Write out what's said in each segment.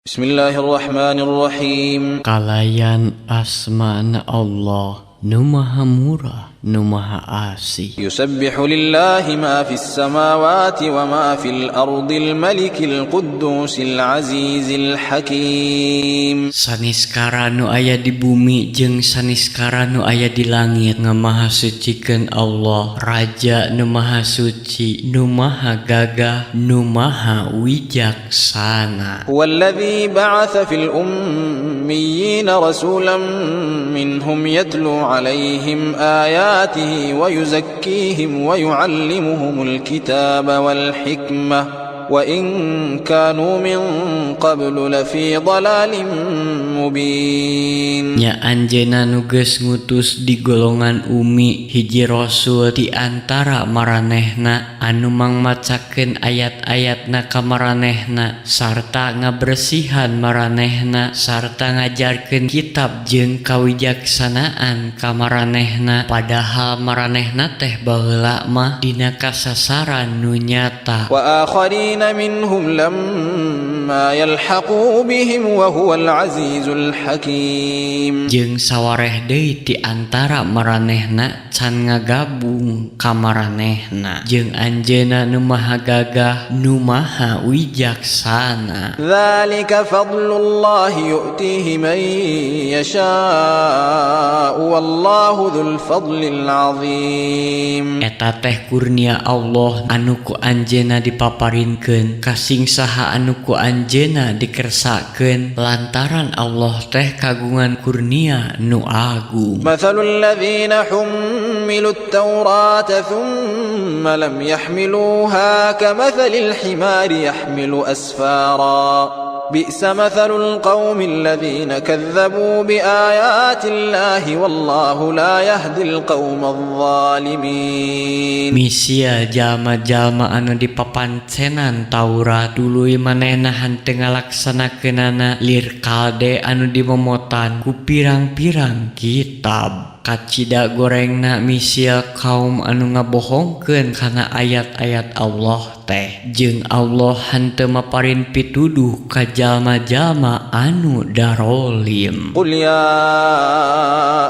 Bismillahirrahmanirrahim. Kalayan asmana Allah nu maha murah nu maha asih. Yusabbihu lillahi ma fis samawati wa ma fil ardil malikil quddusil azizil hakim. Saniskara nu aya di bumi jeung saniskara nu aya di langit ngamaha sucikeun Allah, Raja nu maha suci, nu maha gagah, nu maha wijaksana. Huwallazi ba'atha fil ummiyina rasulan minhum yatlu alaihim ayatihi wa yuzakkihim wa yuallimuhumul kitaba wal hikmah wa in kanu min qablu lafi dhalalin mubin. Nya anjeunna nu geus ngutus di golongan umi hiji rasul di antara maranehna anu mangmacakeun ayat-ayatna ka maranehna sarta ngabersihan maranehna sarta ngajarkeun kitab jeung kawijaksanaan ka maranehna, padahal maranehna teh baheula mah dina kasasaran nu nyata. Wa akharina minhum lamma yalhaqu bihim wa huwal azizul hakim. Jeung sawareh deui ti antara maranehna can ngagabung ka maranehna jeung anjeunna nu maha gagah nu maha wijaksana. Dzalika fadlullahi yu'tihi man yasha'u wallahu dzul fadlil azim. Eta teh kurnia Allah anu ku anjeunna dipaparinkeun kasing saha anu ku anjeunna dikersakeun lantaran Allah teh kagungan kurnia nu agung. Mathalul ladzina hummilut taurata thumma lam yahmiluha kamathalil himari yahmilu asfara. Bi'sa mathalul qaumil ladzina kadzdzabu biayatillahi wallahu la yahdil qaumadz zalimin. Misia jalma-jalma anu dipapancenan Taurat tuluy manehna henteu ngalaksanakeunana lir kalde anu dimomotan ku pirang-pirang kitab. Kacida gorengna misia kaum anu ngabohongkeun kana ayat-ayat Allah teh jeung Allah henteu maparin pituduh ka jalma-jalma anu darolim. Qul ya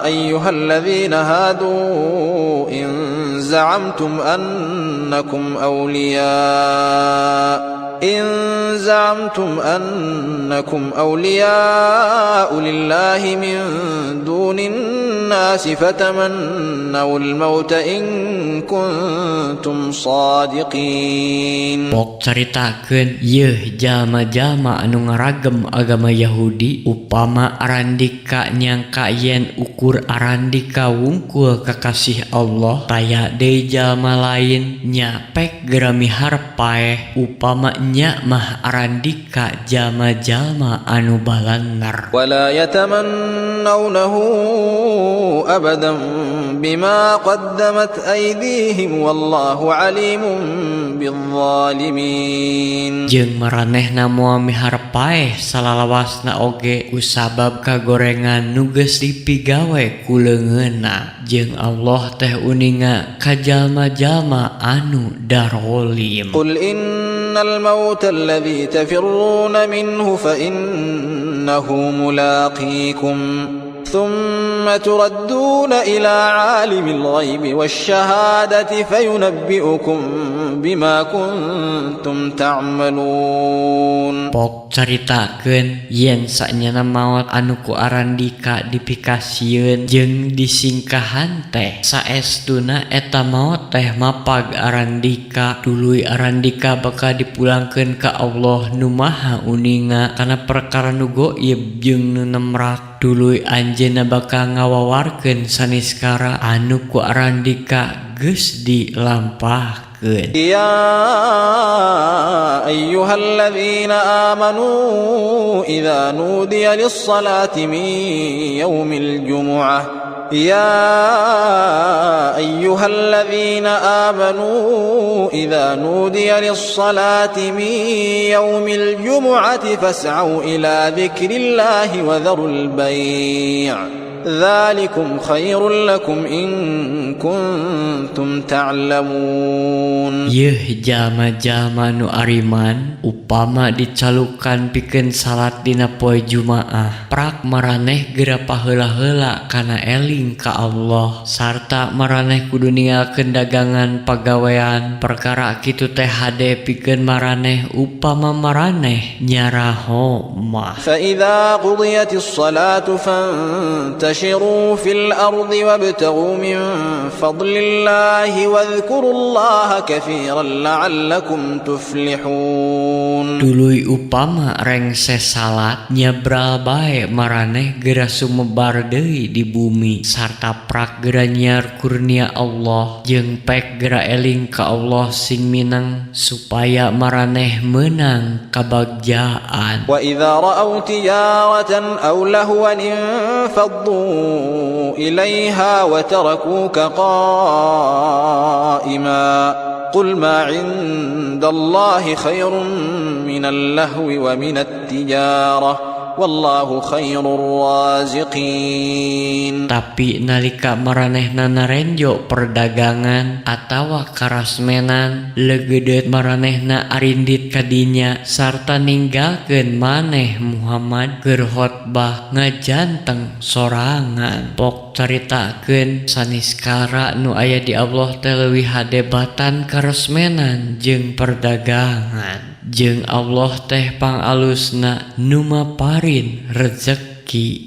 ayyuhalladzina hadu in za'amtum annakum awliya'u lillahi min dunin nasi fatamannawul mauta in kuntum shadiqin. Pok caritakeun yeuh jalma-jalma anu ngaragem agama Yahudi upama arandika nyangka yen ukur arandika wungkul kakasih Allah taya deui jalma lain nya pek geura mihar paeh upama nya mah arandika jalma-jalma anu balanger. Wala yatamannawnahu abadan bima qaddamat aydihim wallahu alimun bizzalimin. Jeung maranehna moal mihar paeh salalawasna oge kusabab kagorengan nu geus dipigawe ku leungeunna jeung Allah teh uninga ka jalma-jalma anu darolim. Qul innal mauta alladzi tafirruna minhu fa innahu mulaqikum thumma turadduna ila alimil ghaibi wasyahadati fayunabbi'ukum bima kuntum ta'malun. Pok caritakeun yen sanyana maot anu ku arandika dipikasieun jeung disingkahan teh saestuna eta maot teh mapag arandika tuluy arandika bakal dipulangkeun ka Allah nu maha uninga kana perkara nu goib jeung nu nemrak. Tuluy anjeunna bakal ngawawarkeun saniskara anu ku arandika geus dilampahkeun. Ya ayyuhalladzina amanu idza nudiya lis-salati min yaumil jumu'ah يا أيها الذين آمنوا إذا نودي للصلاة من يوم الجمعة فاسعوا إلى ذكر الله وذروا البيع ذلكم خير لكم إن كنتم تعلمون. Yeuh jalma-jalma nu ariman upama dicalukan pikeun salat dina poe Jumaah prak maraneh geura paheula-heula kana eling ka Allah sarta maraneh kudu ninggalkeun dagangan pagawean perkara kitu teh hade pikeun maraneh upama maraneh nyaraho mah. فإذا قضيت الصلاة فانتشروا في الأرض وابتغوا من فضل الله واذكروا الله كثيرا لعلكم تفلحون. Tuluy upama rengse salat nyabral bae maraneh geura sumebar deui di bumi sarta prak geura nyiar kurnia Allah jeung pek geura eling ka Allah sing minang supaya maraneh meunang kabagjaan. وإذا رأوا تجارة أو لهوا انفضوا إليها وتركوك قائما قل ما عند الله خير من اللهو ومن التجارة والله خير الرازقين. Tapi nalika maranehna narenjo perdagangan atawa karasmenan leugeudeut maranehna arindit kadinya sarta ninggalkeun maneh Muhammad keur khotbah ngajanteng sorangan pok caritakeun saniskara nu aya di Allah teh leuwih hadebatan karasmenan jeung perdagangan jeung Allah teh pangalusna nu maparin rezeki.